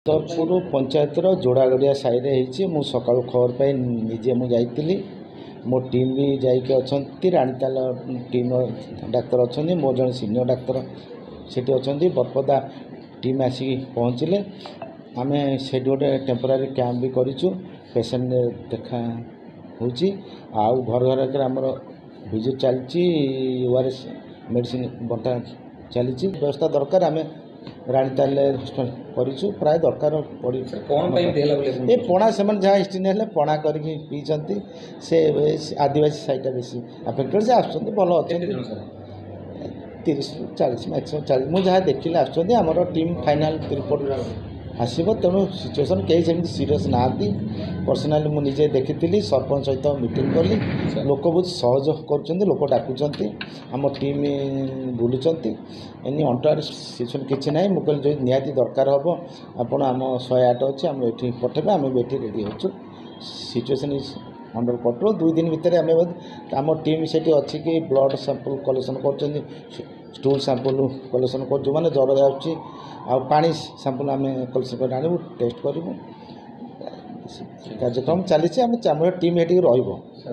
Uttarpur पंचायतर जोड़ागड़िया side हो सका खबर पाई निजे मुझे मो टीम भी जाइए अच्छा राणीताल टीम डाक्तर अच्छा मो जन सीनियर डाक्तर से अच्छा बरपदा टीम आसिक पहुँचले आम से गोटे टेम्पोरारी कैंप भी करूँ पेसेंट देखा हो घर घर आमर विजिट चलती ओआरएस मेडिसिन बंटा चली व्यवस्था दरकार आम राणीताल करूँ प्राय दरकार पड़ी ये पणा से जहाँ हिस्ट्री ने पणा कर पीछे से आदिवासी साइड बेसी आफेक्टेड से आसुँच भल अच्छा 30-40 मैक्सिमम 40 मुझे जहाँ देखिले आसर टीम फाइनाल रिपोर्ट आसब तेणु सिचुएसन कहीं सेमती सीरीयस ना पर्सनाली मुझे देखी सरपंच सहित मीटिंग कली लोक बहुत सहयोग कर लोक डाकुंट आम टीम बुलूँ एनी अंटार सिचुएसन किसी ना मुझे जो निहाती दरकार हम आपड़ आम 108 अच्छे आम ये पठेबे आम भी रेडी हो सिचुएसन इज अंडर कंट्रोल 2 दिन भितर आम टीम से अच्छी कि ब्लड सैंपल कलेक्शन कर स्टूल सैंपल कलेक्शन कर जो मैंने ज्वर जाऊँगी पानी सैंपल आम कलेक्शन कर आनबू टेस्ट करूँ कार्यक्रम चली टीम ये रही।